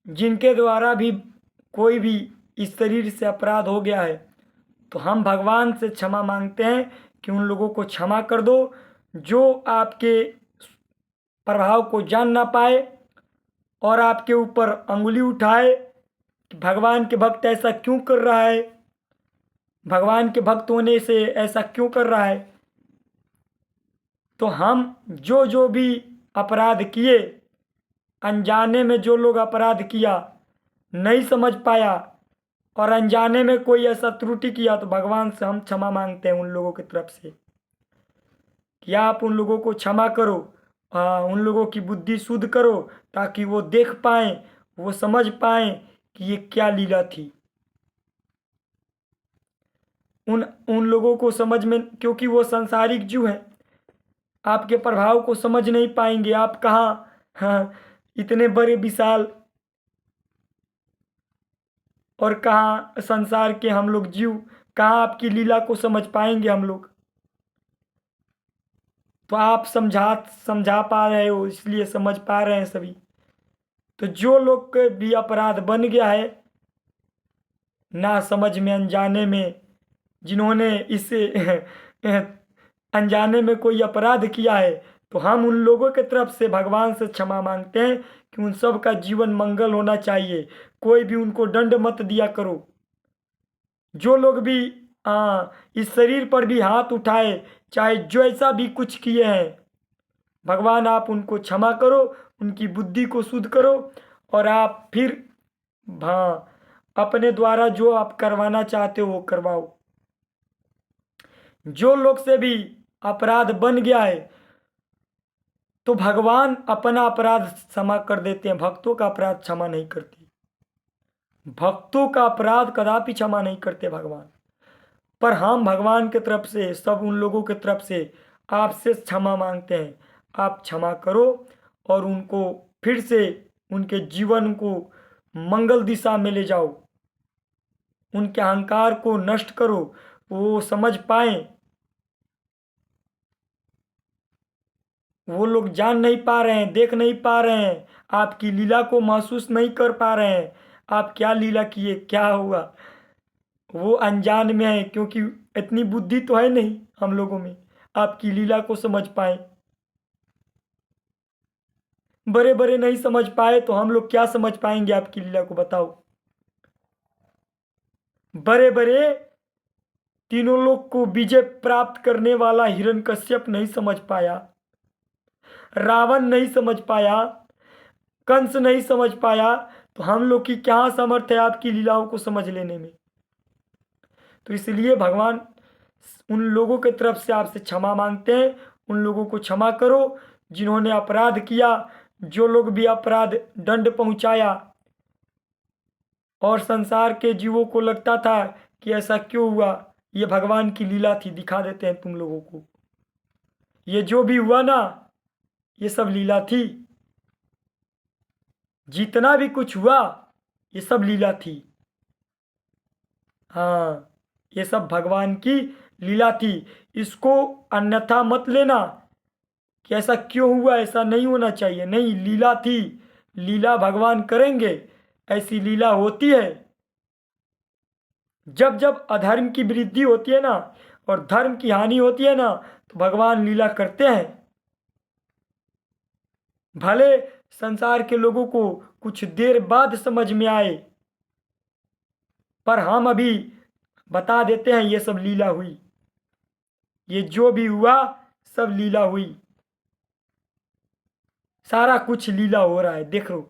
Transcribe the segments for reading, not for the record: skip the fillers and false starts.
जिनके द्वारा भी कोई भी इस शरीर से अपराध हो गया है, तो हम भगवान से क्षमा मांगते हैं कि उन लोगों को क्षमा कर दो जो आपके प्रभाव को जान ना पाए और आपके ऊपर अंगुली उठाए कि भगवान के भक्त ऐसा क्यों कर रहा है, भगवान के भक्त होने से ऐसा क्यों कर रहा है। तो हम जो जो भी अपराध किए, अनजाने में जो लोग अपराध किया, नहीं समझ पाया और अनजाने में कोई ऐसा त्रुटि किया, तो भगवान से हम क्षमा मांगते हैं उन लोगों की तरफ से कि आप उन लोगों को क्षमा करो, उन लोगों की बुद्धि शुद्ध करो ताकि वो देख पाएं, वो समझ पाएं कि ये क्या लीला थी। उन उन लोगों को समझ में, क्योंकि वो सांसारिक जीव हैं, आपके प्रभाव को समझ नहीं पाएंगे। आप कहाँ, हाँ, इतने बड़े विशाल और कहाँ संसार के हम लोग जीव, कहाँ आपकी लीला को समझ पाएंगे हम लोग। तो आप समझा पा रहे हो, इसलिए समझ पा रहे हैं सभी। तो जो लोग के भी अपराध बन गया है ना समझ में, अनजाने में, जिन्होंने इससे अनजाने में कोई अपराध किया है, तो हम उन लोगों के तरफ से भगवान से क्षमा मांगते हैं कि उन सब का जीवन मंगल होना चाहिए। कोई भी उनको दंड मत दिया करो। जो लोग भी इस शरीर पर भी हाथ उठाए, चाहे जो ऐसा भी कुछ किए हैं, भगवान आप उनको क्षमा करो, उनकी बुद्धि को शुद्ध करो और आप फिर हाँ अपने द्वारा जो आप करवाना चाहते हो वो करवाओ। जो लोग से भी अपराध बन गया है, तो भगवान अपना अपराध क्षमा कर देते हैं, भक्तों का अपराध क्षमा नहीं करते। भक्तों का अपराध कदापि क्षमा नहीं करते भगवान। पर हम भगवान की तरफ से, सब उन लोगों की तरफ से आपसे क्षमा मांगते हैं। आप क्षमा करो और उनको फिर से उनके जीवन को मंगल दिशा में ले जाओ, उनके अहंकार को नष्ट करो, वो समझ पाए। वो लोग जान नहीं पा रहे हैं, देख नहीं पा रहे हैं, आपकी लीला को महसूस नहीं कर पा रहे हैं, आप क्या लीला किए, क्या हुआ। वो अनजान में है, क्योंकि इतनी बुद्धि तो है नहीं हम लोगों में आपकी लीला को समझ पाए। बड़े बड़े नहीं समझ पाए तो हम लोग क्या समझ पाएंगे आपकी लीला को, बताओ। बड़े बड़े तीनों लोग को विजय प्राप्त करने वाला हिरण्यकश्यप नहीं समझ पाया, रावण नहीं समझ पाया, कंस नहीं समझ पाया, तो हम लोग की क्या सामर्थ्य है आपकी लीलाओं को समझ लेने में। तो इसलिए भगवान उन लोगों की तरफ से आपसे क्षमा मांगते हैं। उन लोगों को क्षमा करो जिन्होंने अपराध किया, जो लोग भी अपराध दंड पहुंचाया और संसार के जीवों को लगता था कि ऐसा क्यों हुआ, ये भगवान की लीला थी, दिखा देते हैं तुम लोगों को। ये जो भी हुआ ना, ये सब लीला थी। जितना भी कुछ हुआ ये सब लीला थी। हाँ, ये सब भगवान की लीला थी। इसको अन्यथा मत लेना कि ऐसा क्यों हुआ, ऐसा नहीं होना चाहिए। नहीं, लीला थी, लीला भगवान करेंगे, ऐसी लीला होती है। जब जब अधर्म की वृद्धि होती है ना और धर्म की हानि होती है ना, तो भगवान लीला करते हैं। भले संसार के लोगों को कुछ देर बाद समझ में आए, पर हम अभी बता देते हैं ये सब लीला हुई। ये जो भी हुआ सब लीला हुई, सारा कुछ लीला हो रहा है, देख लो।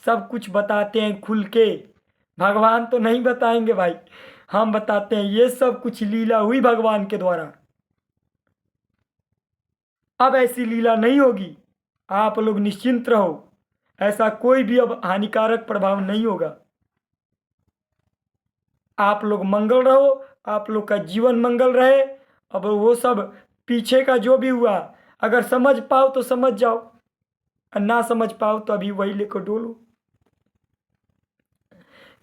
सब कुछ बताते हैं खुल के, भगवान तो नहीं बताएंगे भाई, हम बताते हैं ये सब कुछ लीला हुई भगवान के द्वारा। अब ऐसी लीला नहीं होगी, आप लोग निश्चिंत रहो, ऐसा कोई भी अब हानिकारक प्रभाव नहीं होगा। आप लोग मंगल रहो, आप लोग का जीवन मंगल रहे। अब वो सब पीछे का जो भी हुआ, अगर समझ पाओ तो समझ जाओ, और ना समझ पाओ तो अभी वही लेकर डोलो।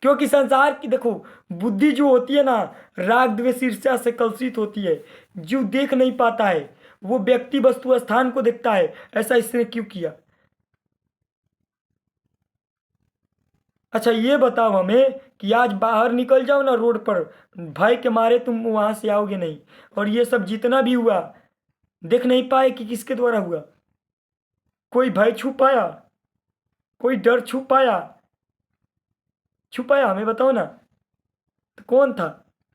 क्योंकि संसार की देखो बुद्धि जो होती है ना, राग द्वेष ईर्ष्या से कलुषित होती है। जो देख नहीं पाता है, वो व्यक्ति वस्तु स्थान को देखता है, ऐसा इसने क्यों किया। अच्छा ये बताओ हमें कि आज बाहर निकल जाओ ना रोड पर, भय के मारे तुम वहां से आओगे नहीं। और ये सब जितना भी हुआ देख नहीं पाए कि किसके द्वारा हुआ? कोई भय छुपाया? कोई डर छुपाया? छुपाया हमें बताओ ना। तो कौन था?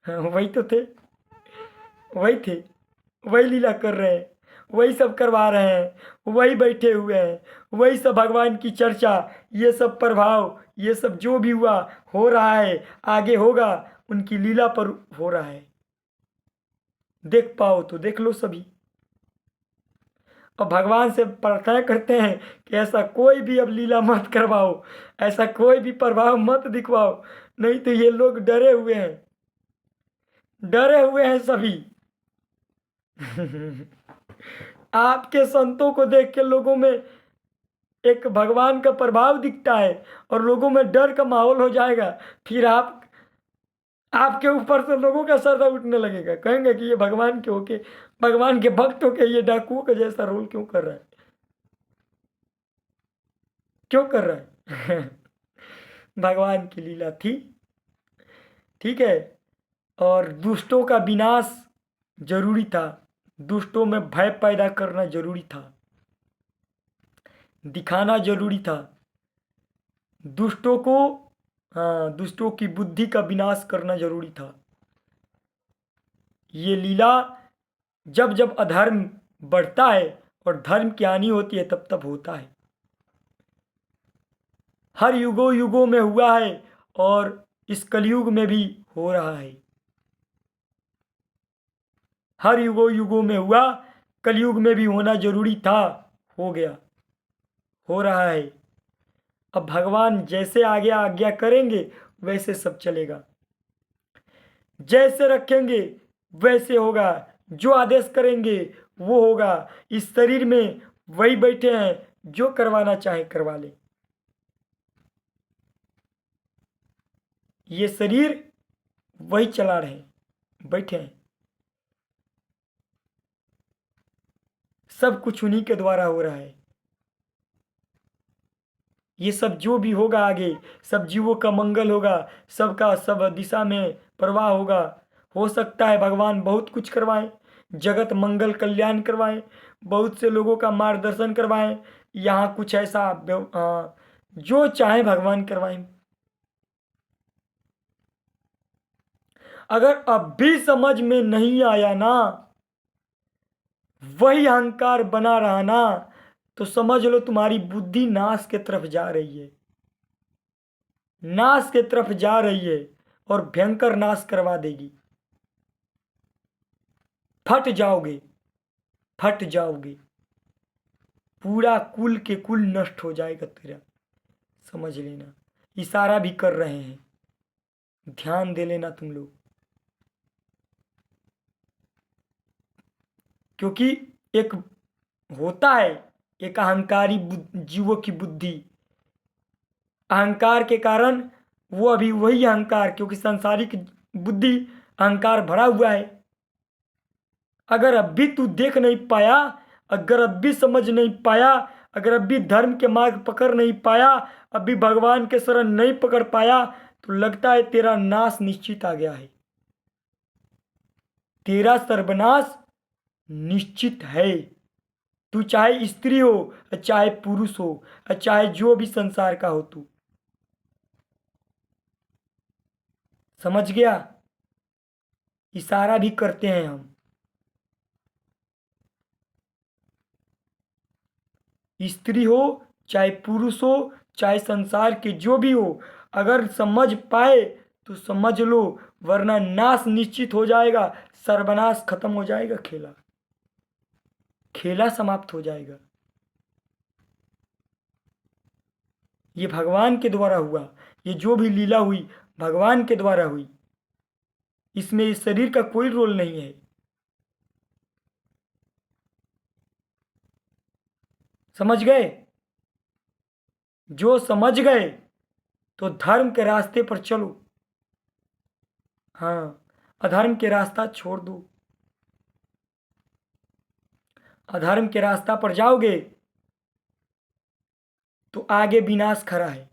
हाँ, वही तो थे। वही थे। वही लीला कर रहे हैं। वही सब करवा रहे हैं। वही बैठे हुए हैं। वही सब भगवान की चर्चा, ये सब प्रभाव, ये सब जो भी हुआ हो रहा है, आगे होगा, उनकी लीला पर हो रहा है। देख पाओ तो देख लो सभी। और भगवान से प्रार्थना करते हैं कि ऐसा कोई भी अब लीला मत करवाओ, ऐसा कोई भी प्रभाव मत दिखवाओ, नहीं तो ये लोग डरे हुए हैं। डरे हुए हैं सभी। आपके संतों को देख के लोगों में एक भगवान का प्रभाव दिखता है और लोगों में डर का माहौल हो जाएगा। फिर आपके ऊपर से लोगों का सर उठने लगेगा, कहेंगे कि ये भगवान के होके, भगवान के भक्त होके ये डाकुओं का जैसा रोल क्यों कर रहा है? क्यों कर रहा है? भगवान की लीला थी। ठीक है। और दुष्टों का विनाश जरूरी था। दुष्टों में भय पैदा करना जरूरी था, दिखाना जरूरी था दुष्टों को। हाँ, दुष्टों की बुद्धि का विनाश करना जरूरी था। ये लीला जब जब अधर्म बढ़ता है और धर्म की हानि होती है तब तब होता है। हर युगों युगों में हुआ है और इस कलयुग में भी हो रहा है। हर युगों युगों में हुआ, कलयुग में भी होना जरूरी था, हो गया, हो रहा है। अब भगवान जैसे आगे आज्ञा करेंगे वैसे सब चलेगा। जैसे रखेंगे वैसे होगा। जो आदेश करेंगे वो होगा। इस शरीर में वही बैठे हैं, जो करवाना चाहे करवा ले। ये शरीर वही चला रहे हैं, बैठे हैं। सब कुछ उन्हीं के द्वारा हो रहा है। ये सब जो भी होगा आगे, सब जीवों का मंगल होगा, सबका सब दिशा में प्रवाह होगा। हो सकता है भगवान बहुत कुछ करवाएं, जगत मंगल कल्याण करवाएं, बहुत से लोगों का मार्गदर्शन करवाएं। यहाँ कुछ ऐसा जो चाहे भगवान करवाएं। अगर अब भी समझ में नहीं आया ना, वही अहंकार बना रहा ना, तो समझ लो तुम्हारी बुद्धि नाश के तरफ जा रही है। नाश के तरफ जा रही है और भयंकर नाश करवा देगी। फट जाओगे, फट जाओगे। पूरा कुल के कुल नष्ट हो जाएगा तेरा। समझ लेना। इशारा भी कर रहे हैं, ध्यान दे लेना तुम लोग। क्योंकि एक होता है, एक अहंकारी जीवों की बुद्धि, अहंकार के कारण वो अभी वही अहंकार, क्योंकि सांसारिक बुद्धि अहंकार भरा हुआ है। अगर अब भी तू देख नहीं पाया, अगर अब भी समझ नहीं पाया, अगर अब भी धर्म के मार्ग पकड़ नहीं पाया, अब भी भगवान के शरण नहीं पकड़ पाया, तो लगता है तेरा नाश निश्चित आ गया है। तेरा सर्वनाश निश्चित है। तू चाहे स्त्री हो, चाहे पुरुष हो, चाहे जो भी संसार का हो, तू समझ गया? इशारा भी करते हैं हम। स्त्री हो चाहे पुरुष हो, चाहे संसार के जो भी हो, अगर समझ पाए तो समझ लो, वरना नाश निश्चित हो जाएगा। सर्वनाश खत्म हो जाएगा। खेला खेला समाप्त हो जाएगा। ये भगवान के द्वारा हुआ। ये जो भी लीला हुई भगवान के द्वारा हुई। इसमें इस शरीर का कोई रोल नहीं है। समझ गए? जो समझ गए तो धर्म के रास्ते पर चलो। हाँ, अधर्म के रास्ता छोड़ दो। अधर्म के रास्ता पर जाओगे तो आगे विनाश खड़ा है।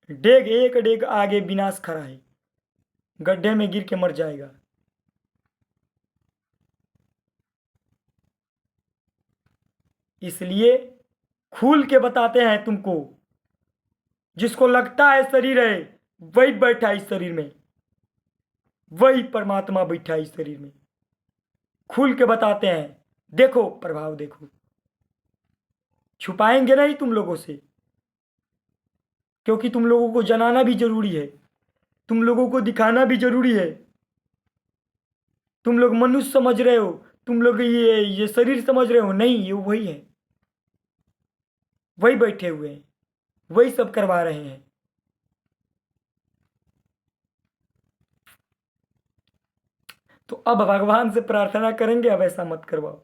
डेग एक डेग आगे विनाश खड़ा है, गड्ढे में गिर के मर जाएगा। इसलिए खुल के बताते हैं तुमको, जिसको लगता है शरीर है वही बैठा है इस शरीर में, वही परमात्मा बैठा है इस शरीर में। खुल के बताते हैं, देखो प्रभाव देखो। छुपाएंगे नहीं तुम लोगों से, क्योंकि तुम लोगों को जनाना भी जरूरी है, तुम लोगों को दिखाना भी जरूरी है। तुम लोग मनुष्य समझ रहे हो, तुम लोग ये शरीर समझ रहे हो, नहीं, ये वही है, वही बैठे हुए हैं, वही सब करवा रहे हैं। तो अब भगवान से प्रार्थना करेंगे, अब ऐसा मत करवाओ,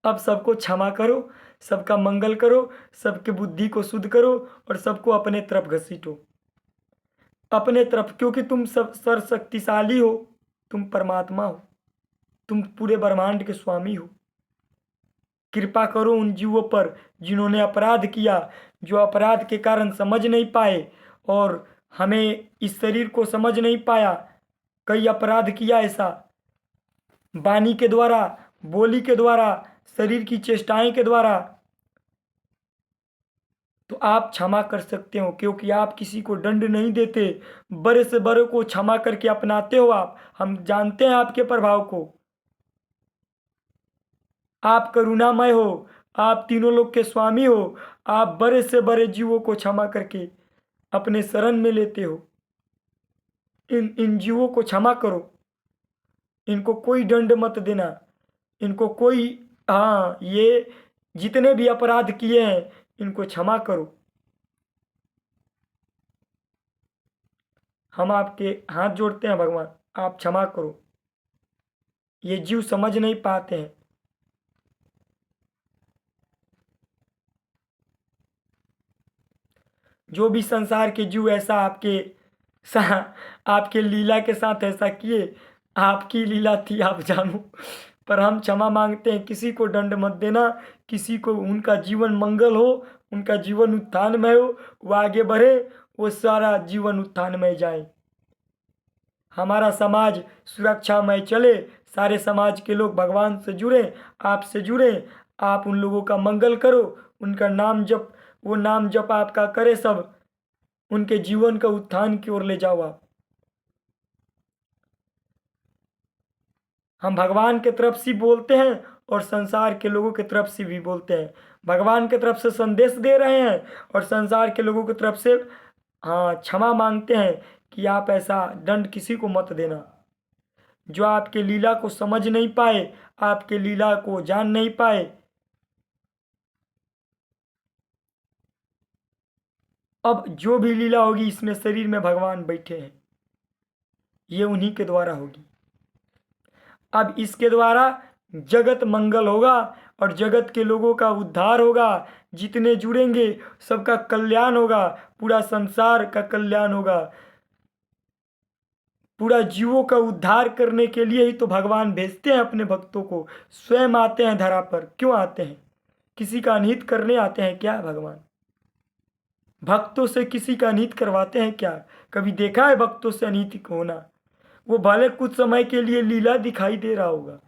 अब सबको क्षमा करो, सबका मंगल करो, सबके बुद्धि को शुद्ध करो और सबको अपने तरफ घसीटो, अपने तरफ, क्योंकि तुम सब सर्वशक्तिशाली हो, तुम परमात्मा हो, तुम पूरे ब्रह्मांड के स्वामी हो। कृपा करो उन जीवों पर जिन्होंने अपराध किया, जो अपराध के कारण समझ नहीं पाए और हमें इस शरीर को समझ नहीं पाया। कई अपराध किया ऐसा, वाणी के द्वारा, बोली के द्वारा, शरीर की चेष्टाएं के द्वारा, तो आप क्षमा कर सकते हो, क्योंकि आप किसी को दंड नहीं देते, बड़े से बड़े को क्षमा करके अपनाते हो आप। हम जानते हैं आपके प्रभाव को, आप करुणामय हो, आप तीनों लोग के स्वामी हो, आप बड़े से बड़े जीवों को क्षमा करके अपने शरण में लेते हो। इन इन जीवों को क्षमा करो, इनको कोई दंड मत देना, इनको कोई, हाँ, ये जितने भी अपराध किए हैं इनको क्षमा करो। हम आपके हाथ जोड़ते हैं भगवान, आप क्षमा करो, ये जीव समझ नहीं पाते हैं। जो भी संसार के जीव ऐसा आपके लीला के साथ ऐसा किए, आपकी लीला थी, आप जानो, पर हम क्षमा मांगते हैं। किसी को दंड मत देना, किसी को, उनका जीवन मंगल हो, उनका जीवन उत्थानमय हो, वो आगे बढ़े, वो सारा जीवन उत्थानमय जाए, हमारा समाज सुरक्षामय चले, सारे समाज के लोग भगवान से जुड़े, आपसे जुड़े, आप उन लोगों का मंगल करो, उनका नाम जप, वो नाम जप आपका करे, सब उनके जीवन का उत्थान की ओर ले जाओ आप। हम भगवान के तरफ से बोलते हैं और संसार के लोगों की तरफ से भी बोलते हैं। भगवान के तरफ से संदेश दे रहे हैं और संसार के लोगों की तरफ से, हाँ, क्षमा मांगते हैं कि आप ऐसा दंड किसी को मत देना। जो आपके लीला को समझ नहीं पाए, आपके लीला को जान नहीं पाए, अब जो भी लीला होगी इसमें शरीर में भगवान बैठे हैं, ये उन्हीं के द्वारा होगी। अब इसके द्वारा जगत मंगल होगा और जगत के लोगों का उद्धार होगा, जितने जुड़ेंगे सबका कल्याण होगा, पूरा संसार का कल्याण होगा। पूरा जीवों का उद्धार करने के लिए ही तो भगवान भेजते हैं अपने भक्तों को, स्वयं आते हैं धरा पर। क्यों आते हैं? किसी का अनहित करने आते हैं क्या भगवान? भक्तों से किसी का अनहित करवाते हैं क्या? कभी देखा है भक्तों से अनहित होना? वो भले कुछ समय के लिए लीला दिखाई दे रहा होगा,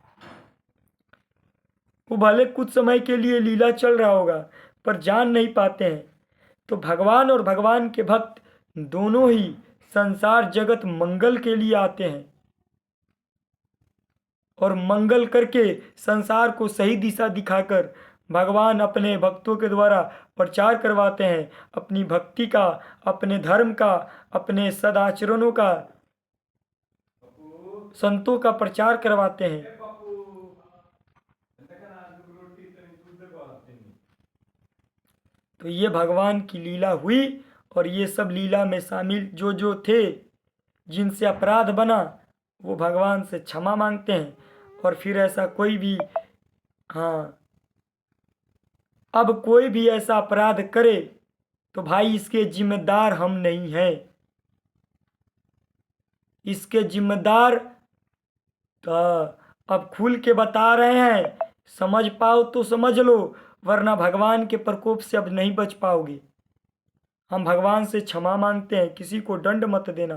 वो भले कुछ समय के लिए लीला चल रहा होगा, पर जान नहीं पाते हैं। तो भगवान और भगवान के भक्त दोनों ही संसार जगत मंगल के लिए आते हैं और मंगल करके संसार को सही दिशा दिखाकर भगवान अपने भक्तों के द्वारा प्रचार करवाते हैं, अपनी भक्ति का, अपने धर्म का, अपने सदाचरणों का, संतों का प्रचार करवाते हैं। तो ये भगवान की लीला हुई और ये सब लीला में शामिल जो जो थे, जिनसे अपराध बना, वो भगवान से क्षमा मांगते हैं। और फिर ऐसा कोई भी, हाँ, अब कोई भी ऐसा अपराध करे तो भाई इसके जिम्मेदार हम नहीं हैं, इसके जिम्मेदार तो अब खुल के बता रहे हैं, समझ पाओ तो समझ लो, वरना भगवान के प्रकोप से अब नहीं बच पाओगे। हम भगवान से क्षमा मांगते हैं, किसी को दंड मत देना,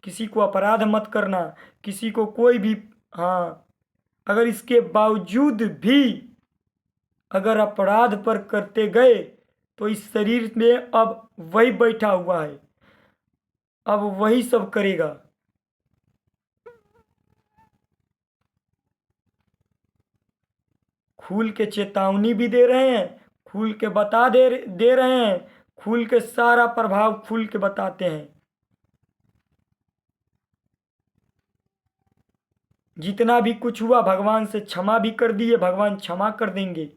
किसी को अपराध मत करना, किसी को कोई भी, हाँ, अगर इसके बावजूद भी अगर अपराध पर करते गए तो इस शरीर में अब वही बैठा हुआ है, अब वही सब करेगा। खुल के चेतावनी भी दे रहे हैं, खुल के बता दे रहे हैं, खुल के सारा प्रभाव खुल के बताते हैं। जितना भी कुछ हुआ भगवान से क्षमा भी कर दिए, भगवान क्षमा कर देंगे,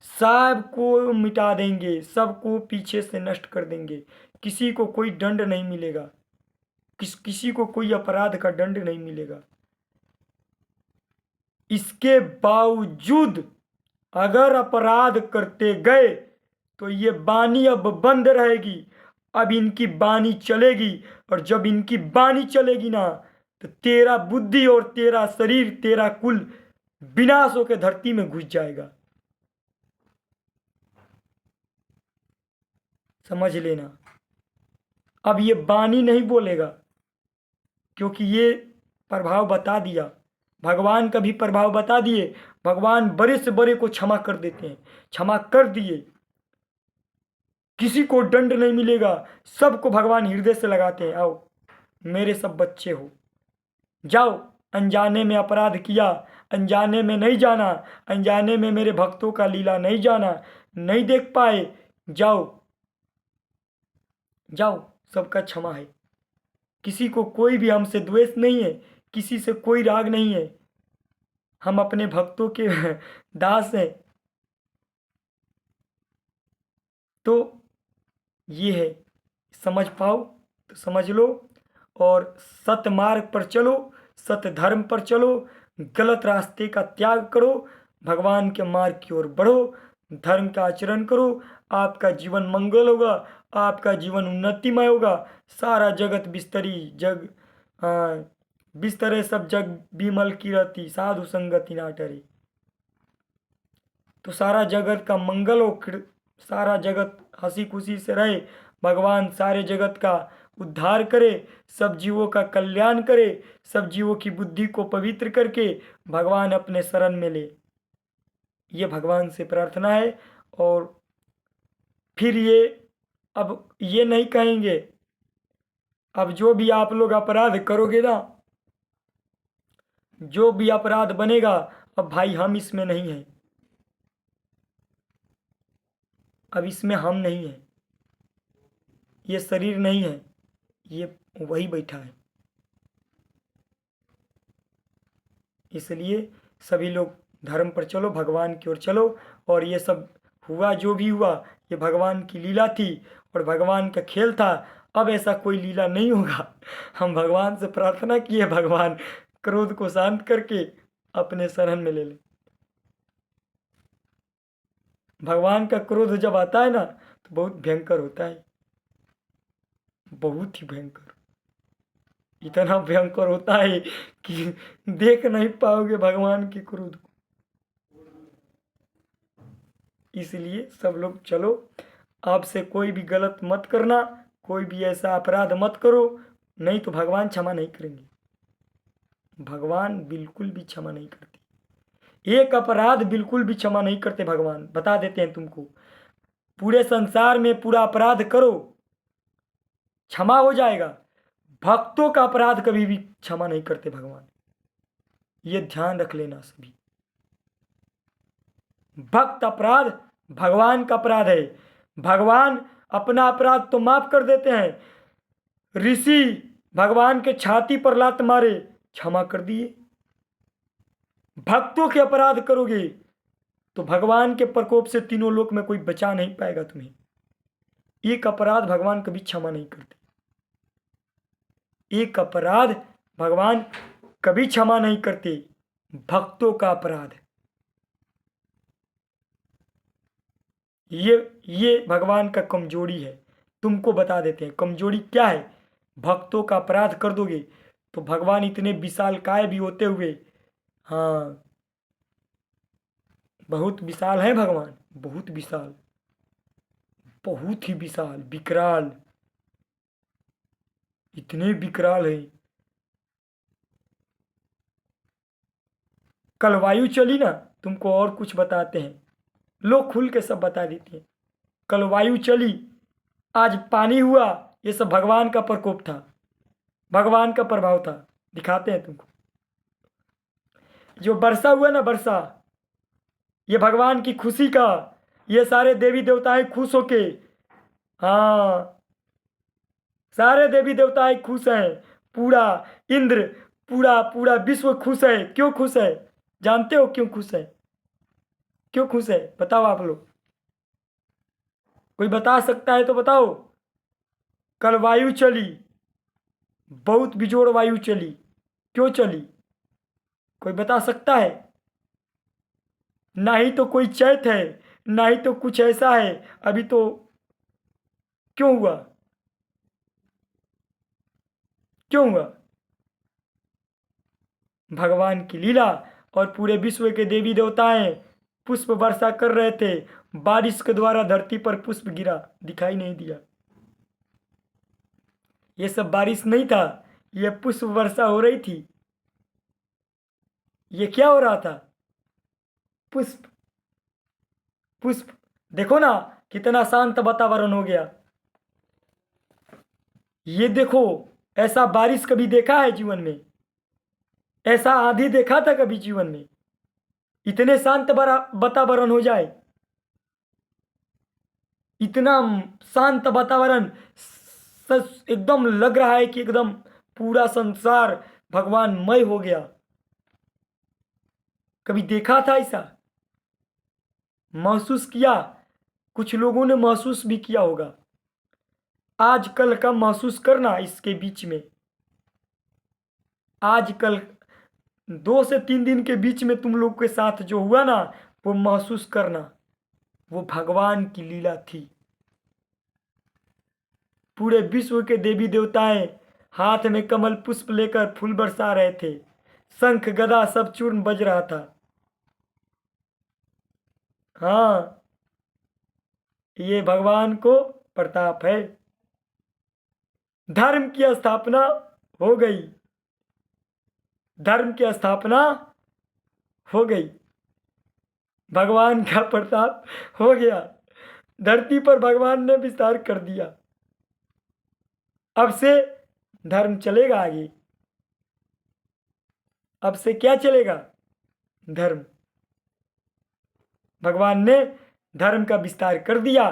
सबको मिटा देंगे, सबको पीछे से नष्ट कर देंगे। किसी को कोई दंड नहीं मिलेगा, किसी को कोई अपराध का दंड नहीं मिलेगा। इसके बावजूद अगर अपराध करते गए तो ये वाणी अब बंद रहेगी, अब इनकी वाणी चलेगी। और जब इनकी वाणी चलेगी ना, तो तेरा बुद्धि और तेरा शरीर, तेरा कुल विनाश होकर धरती में घुस जाएगा। समझ लेना। अब ये वाणी नहीं बोलेगा, क्योंकि ये प्रभाव बता दिया, भगवान का भी प्रभाव बता दिए। भगवान बड़े से बड़े को क्षमा कर देते हैं, क्षमा कर दिए, किसी को दंड नहीं मिलेगा, सबको भगवान हृदय से लगाते हैं। आओ मेरे सब बच्चे हो, जाओ, अनजाने में अपराध किया, अनजाने में नहीं जाना, अनजाने में मेरे भक्तों का लीला नहीं जाना, नहीं देख पाए, जाओ जाओ, सबका क्षमा है। किसी को कोई भी हमसे द्वेष नहीं है, किसी से कोई राग नहीं है, हम अपने भक्तों के दास हैं। तो ये है, समझ पाओ तो समझ लो, और सत्य मार्ग पर चलो, सत्य धर्म पर चलो, गलत रास्ते का त्याग करो, भगवान के मार्ग की ओर बढ़ो, धर्म का आचरण करो, आपका जीवन मंगल होगा, आपका जीवन उन्नतिमय होगा। सारा जगत बिस्तरी जग बिस्तरे सब जग बिमल की रहती, साधु संगति ना टरे। तो सारा जगत का मंगल हो, सारा जगत हंसी खुशी से रहे, भगवान सारे जगत का उद्धार करे, सब जीवों का कल्याण करे, सब जीवों की बुद्धि को पवित्र करके भगवान अपने शरण में ले। ये भगवान से प्रार्थना है। और फिर ये अब ये नहीं कहेंगे, अब जो भी आप लोग अपराध करोगे ना, जो भी अपराध बनेगा, अब भाई हम इसमें नहीं हैं, अब इसमें हम नहीं हैं, ये शरीर नहीं है, ये वही बैठा है। इसलिए सभी लोग धर्म पर चलो, भगवान की ओर चलो। और ये सब हुआ जो भी हुआ, ये भगवान की लीला थी और भगवान का खेल था। अब ऐसा कोई लीला नहीं होगा। हम भगवान से प्रार्थना किए, भगवान क्रोध को शांत करके अपने शरण में ले ले। भगवान का क्रोध जब आता है ना, तो बहुत भयंकर होता है, बहुत ही भयंकर, इतना भयंकर होता है कि देख नहीं पाओगे भगवान के क्रोध को। इसलिए सब लोग चलो, आपसे कोई भी गलत मत करना, कोई भी ऐसा अपराध मत करो, नहीं तो भगवान क्षमा नहीं करेंगे। भगवान बिल्कुल भी क्षमा नहीं करते, एक अपराध बिल्कुल भी क्षमा नहीं करते भगवान। बता देते हैं तुमको, पूरे संसार में पूरा अपराध करो, क्षमा हो जाएगा, भक्तों का अपराध कभी भी क्षमा नहीं करते भगवान। ये ध्यान रख लेना सभी। भक्त अपराध भगवान का अपराध है, भगवान अपना अपराध तो माफ कर देते हैं। ऋषि भगवान के छाती पर लात मारे, क्षमा कर दिए। भक्तों के अपराध करोगे तो भगवान के प्रकोप से तीनों लोक में कोई बचा नहीं पाएगा तुम्हें। एक अपराध भगवान कभी क्षमा नहीं करते, एक अपराध भगवान कभी क्षमा नहीं करते, भक्तों का अपराध। ये भगवान का कमजोरी है। तुमको बता देते हैं कमजोरी क्या है। भक्तों का अपराध कर दोगे तो भगवान इतने विशालकाय भी होते हुए, हाँ, बहुत विशाल है भगवान, बहुत विशाल, बहुत ही विशाल विकराल, इतने विकराल है। कल वायु चली ना, तुमको और कुछ बताते हैं, लोग खुल के सब बता देते हैं। कल वायु चली, आज पानी हुआ, ये सब भगवान का प्रकोप था, भगवान का प्रभाव था। दिखाते हैं तुमको। जो वर्षा हुआ ना, वर्षा, ये भगवान की खुशी का, ये सारे देवी देवताएं खुश होके, हाँ, सारे देवी देवताएं खुश हैं, पूरा इंद्र, पूरा पूरा विश्व खुश है। क्यों खुश है? जानते हो क्यों खुश है? क्यों खुश है बताओ आप लोग, कोई बता सकता है तो बताओ। कल वायु चली, बहुत बिजोड़ वायु चली, क्यों चली? कोई बता सकता है? ना ही तो कोई चैत है, ना ही तो कुछ ऐसा है अभी तो, क्यों हुआ? क्यों हुआ? भगवान की लीला। और पूरे विश्व के देवी देवताएं पुष्प वर्षा कर रहे थे, बारिश के द्वारा धरती पर पुष्प गिरा, दिखाई नहीं दिया। ये सब बारिश नहीं था, ये पुष्प वर्षा हो रही थी। ये क्या हो रहा था? पुष्प, पुष्प। देखो ना कितना शांत वातावरण हो गया। ये देखो, ऐसा बारिश कभी देखा है जीवन में? ऐसा आंधी देखा था कभी जीवन में? इतने शांत वातावरण हो जाए, इतना शांत वातावरण, एकदम लग रहा है कि एकदम पूरा संसार भगवानमय हो गया। कभी देखा था ऐसा? महसूस किया? कुछ लोगों ने महसूस भी किया होगा। आजकल का महसूस करना, इसके बीच में आजकल 2 से 3 दिन के बीच में तुम लोग के साथ जो हुआ ना, वो महसूस करना, वो भगवान की लीला थी। पूरे विश्व के देवी देवताएं हाथ में कमल पुष्प लेकर फूल बरसा रहे थे, शंख गदा सब चूर्ण बज रहा था। हाँ, ये भगवान को प्रताप है। धर्म की स्थापना हो गई, धर्म की स्थापना हो गई, भगवान का प्रताप हो गया, धरती पर भगवान ने विस्तार कर दिया। अब से धर्म चलेगा आगे। अब से क्या चलेगा? धर्म। भगवान ने धर्म का विस्तार कर दिया।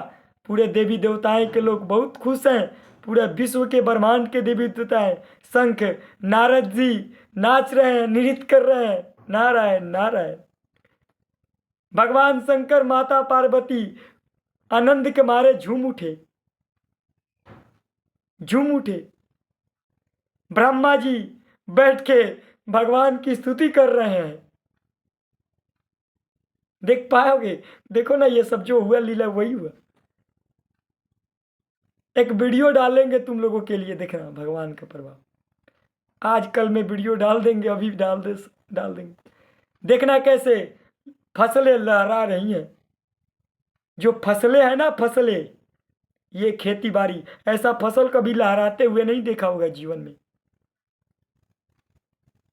पूरे देवी देवताएं के लोग बहुत खुश हैं, पूरे विश्व के ब्रह्मांड के देवी देवताएं, शंख, नारद जी नाच रहे हैं, नृत्य कर रहे हैं, नारायण नारायण। भगवान शंकर, माता पार्वती आनंद के मारे झूम उठे, झूम उठे। ब्रह्मा जी बैठ के भगवान की स्तुति कर रहे हैं। देख पाओगे, देखो ना, ये सब जो हुआ लीला वही हुआ। एक वीडियो डालेंगे तुम लोगों के लिए, देखना भगवान का प्रभाव। आज कल में वीडियो डाल देंगे, अभी डाल देंगे। देखना कैसे फसलें लहरा रही हैं। जो फसलें हैं ना, फसलें, ये खेती बाड़ी, ऐसा फसल कभी लहराते हुए नहीं देखा होगा जीवन में।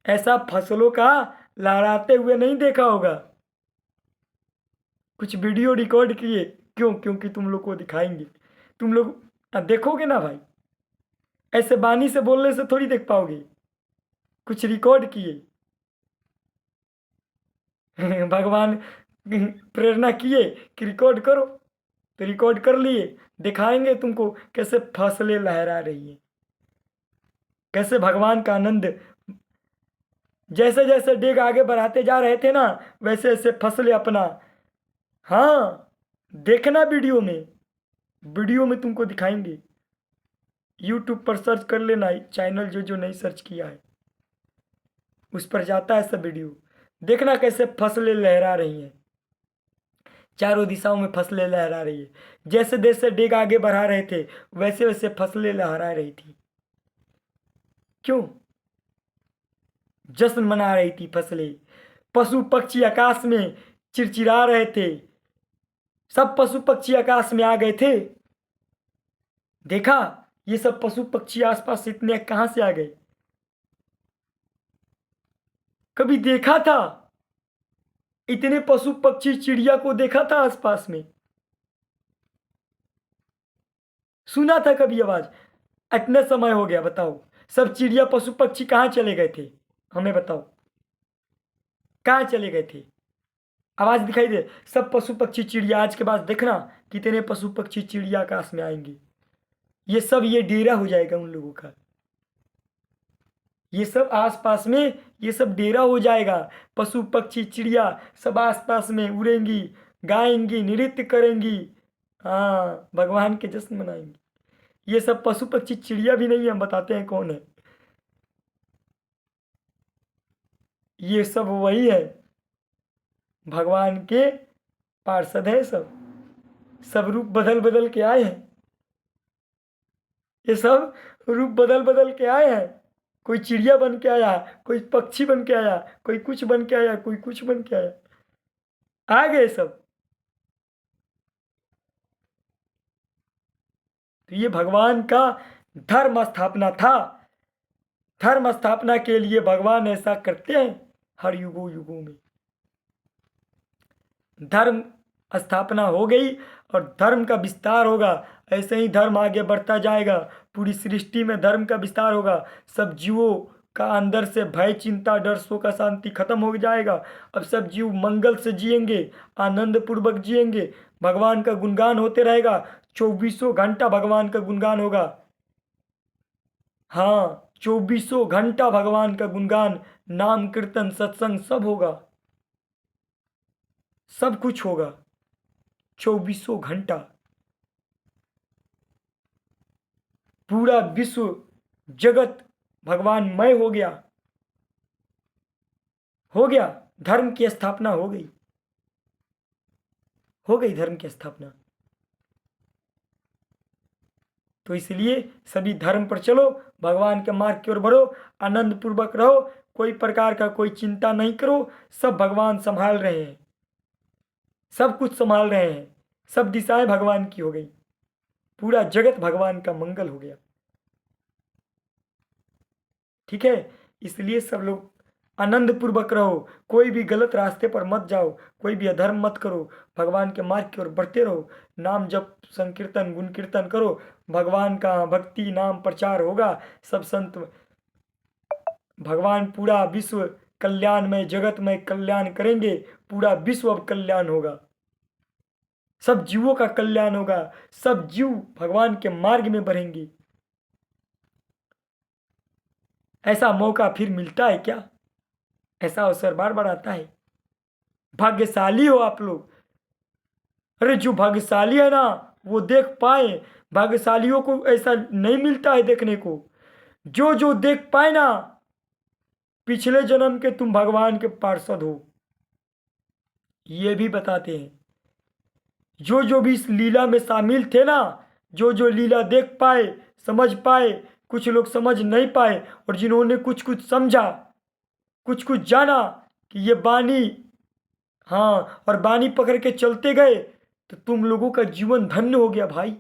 ऐसा फसलों का लहराते हुए नहीं देखा होगा। कुछ वीडियो रिकॉर्ड किए, क्यों? क्योंकि तुम लोग को दिखाएंगे। तुम लोग देखोगे ना भाई, ऐसे बानी से बोलने से थोड़ी देख पाओगे। कुछ रिकॉर्ड किए, भगवान प्रेरणा किए कि रिकॉर्ड करो, तो रिकॉर्ड कर लिए। दिखाएंगे तुमको कैसे फसलें लहरा रही है, कैसे भगवान का आनंद। जैसे जैसे डेग आगे बढ़ाते जा रहे थे ना, वैसे वैसे फसलें अपना, हाँ, देखना वीडियो में, वीडियो में तुमको दिखाएंगे। यूट्यूब पर सर्च कर लेना, चैनल जो जो नहीं सर्च किया है उस पर जाता है सब वीडियो। देखना कैसे फसलें लहरा रही हैं, चारों दिशाओं में फसलें लहरा रही है। जैसे जैसे डेग आगे बढ़ा रहे थे, वैसे वैसे फसलें लहरा रही थी। क्यों? जश्न मना रही थी फसलें। पशु पक्षी आकाश में चिड़चिड़ा रहे थे। सब पशु पक्षी आकाश में आ गए थे। देखा ये सब पशु पक्षी आसपास इतने कहां से आ गए? कभी देखा था इतने पशु पक्षी चिड़िया को देखा था आसपास में? सुना था कभी आवाज? इतना समय हो गया, बताओ सब चिड़िया पशु पक्षी कहाँ चले गए थे? हमें बताओ कहाँ चले गए थे? आवाज दिखाई दे? सब पशु पक्षी चिड़िया आज के बाद देखना कितने पशु पक्षी चिड़िया आकाश में आएंगे। ये सब ये डेरा हो जाएगा उन लोगों का। ये सब आसपास में ये सब डेरा हो जाएगा। पशु पक्षी चिड़िया सब आसपास में उड़ेंगी, गाएंगी, नृत्य करेंगी, हाँ भगवान के जश्न मनाएंगी। ये सब पशु पक्षी चिड़िया भी नहीं, हम बताते हैं कौन है। ये सब वही है, भगवान के पार्षद है। सब रूप बदल बदल के आए हैं। ये सब रूप बदल बदल के आए हैं। कोई चिड़िया बन के आया, कोई पक्षी बन के आया, कोई कुछ बन के आया, कोई कुछ बन के आया, आ गए सब। तो ये भगवान का धर्म स्थापना था। धर्म स्थापना के लिए भगवान ऐसा करते हैं हर युगों युगों में। धर्म स्थापना हो गई और धर्म का विस्तार होगा। ऐसे ही धर्म आगे बढ़ता जाएगा। पूरी सृष्टि में धर्म का विस्तार होगा। सब जीवों का अंदर से भय, चिंता, डर, शोक, अशांति खत्म हो जाएगा। अब सब जीव मंगल से जिएंगे, आनंद पूर्वक जिएंगे। भगवान का गुणगान होते रहेगा। 24 घंटा भगवान का गुणगान होगा। हाँ 24 घंटा भगवान का गुणगान, नाम कीर्तन, सत्संग सब होगा। सब कुछ होगा 24 घंटा। पूरा विश्व जगत भगवानमय हो गया। हो गया, धर्म की स्थापना हो गई। हो गई धर्म की स्थापना। तो इसलिए सभी धर्म पर चलो, भगवान के मार्ग की ओर बढ़ो, आनंद पूर्वक रहो, कोई प्रकार का कोई चिंता नहीं करो। सब भगवान संभाल रहे हैं, सब कुछ संभाल रहे हैं। सब दिशाएं भगवान की हो गई। पूरा जगत भगवान का मंगल हो गया। ठीक है, इसलिए सब लोग आनंद पूर्वक रहो। कोई भी गलत रास्ते पर मत जाओ, कोई भी अधर्म मत करो। भगवान के मार्ग की ओर बढ़ते रहो। नाम जप, संकीर्तन, गुण कीर्तन करो। भगवान का भक्ति नाम प्रचार होगा। सब संत भगवान पूरा विश्व कल्याणमय, जगतमय कल्याण करेंगे। पूरा विश्व अब कल्याण होगा। सब जीवों का कल्याण होगा। सब जीव भगवान के मार्ग में बढ़ेंगे। ऐसा मौका फिर मिलता है क्या? ऐसा अवसर बार बार आता है। भाग्यशाली हो आप लोग। अरे जो भाग्यशाली है ना वो देख पाए। भाग्यशालियों को ऐसा नहीं मिलता है देखने को। जो जो देख पाए ना, पिछले जन्म के तुम भगवान के पार्षद हो, ये भी बताते हैं। जो जो भी इस लीला में शामिल थे ना, जो जो लीला देख पाए, समझ पाए, कुछ लोग समझ नहीं पाए, और जिन्होंने कुछ कुछ समझा, कुछ कुछ जाना कि ये बानी, हाँ, और बानी पकड़ के चलते गए, तो तुम लोगों का जीवन धन्य हो गया भाई।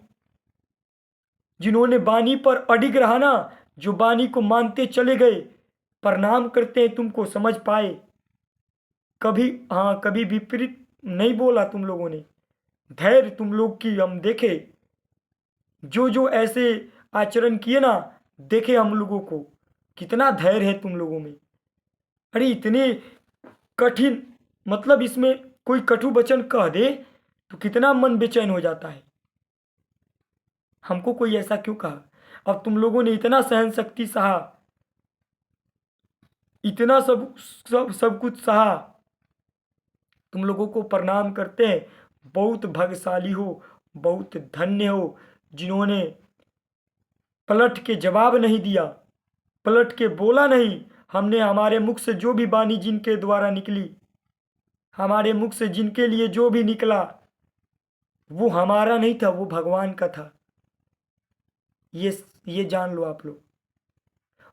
जिन्होंने बानी पर अडिग रहा ना, जो बानी को मानते चले गए, प्रणाम करते हैं तुमको, समझ पाए। कभी, हाँ, कभी विपरीत नहीं बोला तुम लोगों ने। धैर्य तुम लोग की हम देखे। जो जो ऐसे आचरण किए ना, देखे हम लोगों को कितना धैर्य है तुम लोगों में। अरे इतने कठिन, मतलब इसमें कोई कटु वचन कह दे तो कितना मन बेचैन हो जाता है। हमको कोई ऐसा क्यों कहा? अब तुम लोगों ने इतना सहन शक्ति सहा, इतना सब सब सब कुछ सहा। तुम लोगों को प्रणाम करते हैं। बहुत भाग्यशाली हो, बहुत धन्य हो, जिन्होंने पलट के जवाब नहीं दिया, पलट के बोला नहीं। हमने हमारे मुख से जो भी वाणी जिनके द्वारा निकली, हमारे मुख से जिनके लिए जो भी निकला, वो हमारा नहीं था, वो भगवान का था। ये जान लो आप लोग।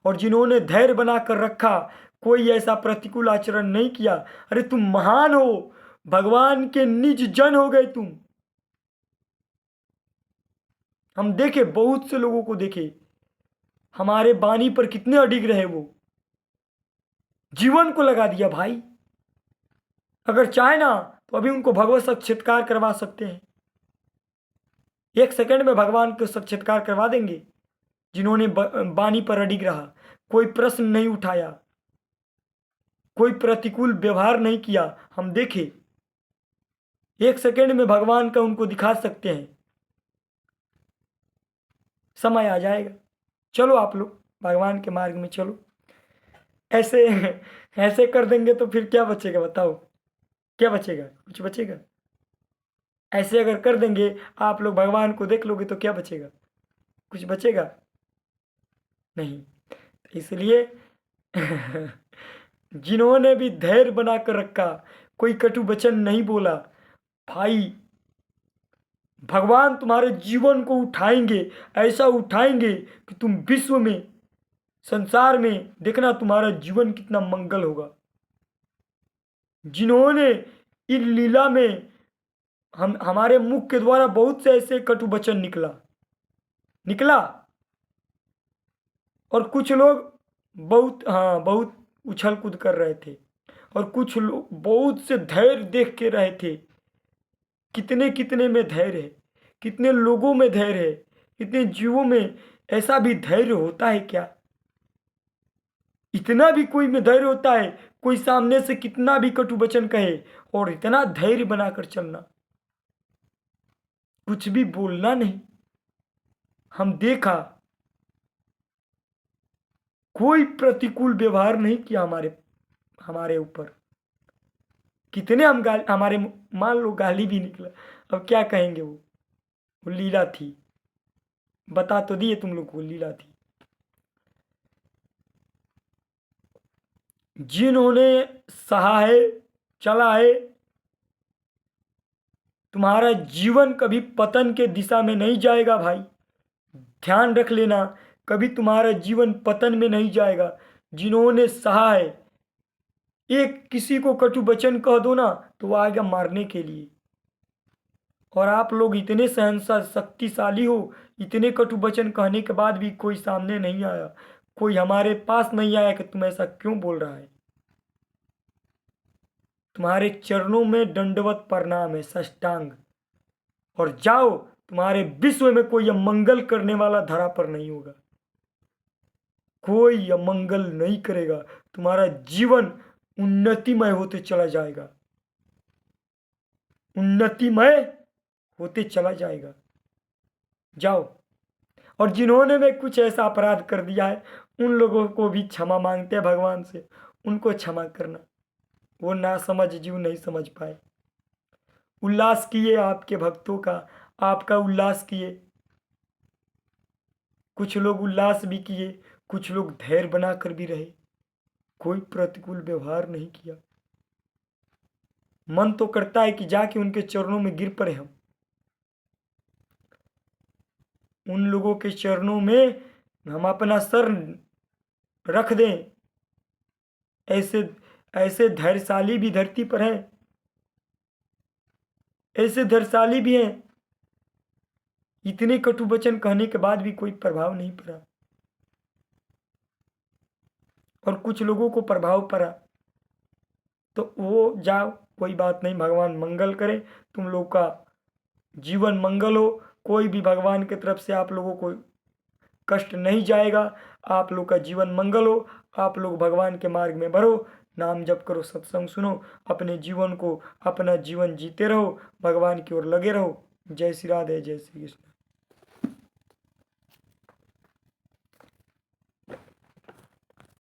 और जिन्होंने धैर्य बनाकर रखा, कोई ऐसा प्रतिकूल आचरण नहीं किया, अरे तुम महान हो, भगवान के निज जन हो गए तुम। हम देखे, बहुत से लोगों को देखे, हमारे बानी पर कितने अडिग रहे, वो जीवन को लगा दिया भाई। अगर चाहे ना तो अभी उनको भगवत साक्षात्कार करवा सकते हैं, 1 सेकंड में भगवान को साक्षात्कार करवा देंगे। जिन्होंने बानी पर अडिग रहा, कोई प्रश्न नहीं उठाया, कोई प्रतिकूल व्यवहार नहीं किया, हम देखे 1 सेकंड में भगवान का उनको दिखा सकते हैं। समय आ जाएगा, चलो आप लोग भगवान के मार्ग में चलो। ऐसे ऐसे कर देंगे तो फिर क्या बचेगा बताओ, क्या बचेगा? कुछ बचेगा? ऐसे अगर कर देंगे आप लोग, भगवान को देख लोगे तो क्या बचेगा? कुछ बचेगा नहीं। इसलिए जिन्होंने भी धैर्य बना कर रखा, कोई कटु वचन नहीं बोला, भाई भगवान तुम्हारे जीवन को उठाएंगे, ऐसा उठाएंगे कि तुम विश्व में, संसार में देखना तुम्हारा जीवन कितना मंगल होगा। जिन्होंने इस लीला में हमारे मुख के द्वारा बहुत से ऐसे कटु वचन निकला, और कुछ लोग बहुत उछल कूद कर रहे थे, और कुछ लोग बहुत से धैर्य देख के रहे थे। कितने कितने में धैर्य है, कितने लोगों में धैर्य है, कितने जीवों में ऐसा भी धैर्य होता है क्या? इतना भी कोई में धैर्य होता है? कोई सामने से कितना भी कटु वचन कहे और इतना धैर्य बनाकर चलना, कुछ भी बोलना नहीं। हम देखा कोई प्रतिकूल व्यवहार नहीं किया हमारे ऊपर। कितने हम हमारे मान लो गाली भी निकला, अब क्या कहेंगे? वो लीला थी, बता तो दिए तुम लोग को, लीला थी। जिन्होंने सहा है, चला है, तुम्हारा जीवन कभी पतन के दिशा में नहीं जाएगा भाई, ध्यान रख लेना। कभी तुम्हारा जीवन पतन में नहीं जाएगा। जिन्होंने सहा है, एक किसी को कटु वचन कह दो ना तो वो आएगा मारने के लिए, और आप लोग इतने सहनशील शक्तिशाली हो, इतने कटु वचन कहने के बाद भी कोई सामने नहीं आया, कोई हमारे पास नहीं आया कि तुम ऐसा क्यों बोल रहा है। तुम्हारे चरणों में दंडवत प्रणाम है, साष्टांग, और जाओ, तुम्हारे विश्व में कोई अमंगल करने वाला धरा पर नहीं होगा, कोई अमंगल नहीं करेगा। तुम्हारा जीवन उन्नतिमय होते चला जाएगा, उन्नतिमय होते चला जाएगा। जाओ। और जिन्होंने भी कुछ ऐसा अपराध कर दिया है उन लोगों को भी क्षमा मांगते हैं भगवान से, उनको क्षमा करना। वो ना समझ जीव नहीं समझ पाए। उल्लास किए आपके भक्तों का, आपका उल्लास किए। कुछ लोग उल्लास भी किए, कुछ लोग धैर्य बनाकर भी रहे, कोई प्रतिकूल व्यवहार नहीं किया। मन तो करता है कि जाके उनके चरणों में गिर पड़े हम, उन लोगों के चरणों में हम अपना सर रख दें। ऐसे ऐसे धैर्यशाली भी धरती पर हैं, ऐसे धैर्यशाली भी हैं, इतने कटु वचन कहने के बाद भी कोई प्रभाव नहीं पड़ा, और कुछ लोगों को प्रभाव पड़ा। तो वो जाओ, कोई बात नहीं, भगवान मंगल करे, तुम लोग का जीवन मंगल हो। कोई भी भगवान की तरफ से आप लोगों को कष्ट नहीं जाएगा, आप लोग का जीवन मंगल हो। आप लोग भगवान के मार्ग में बढ़ो, नाम जप करो, सत्संग सुनो, अपने जीवन को, अपना जीवन जीते रहो, भगवान की ओर लगे रहो। जय श्री राधे, जय श्री कृष्ण।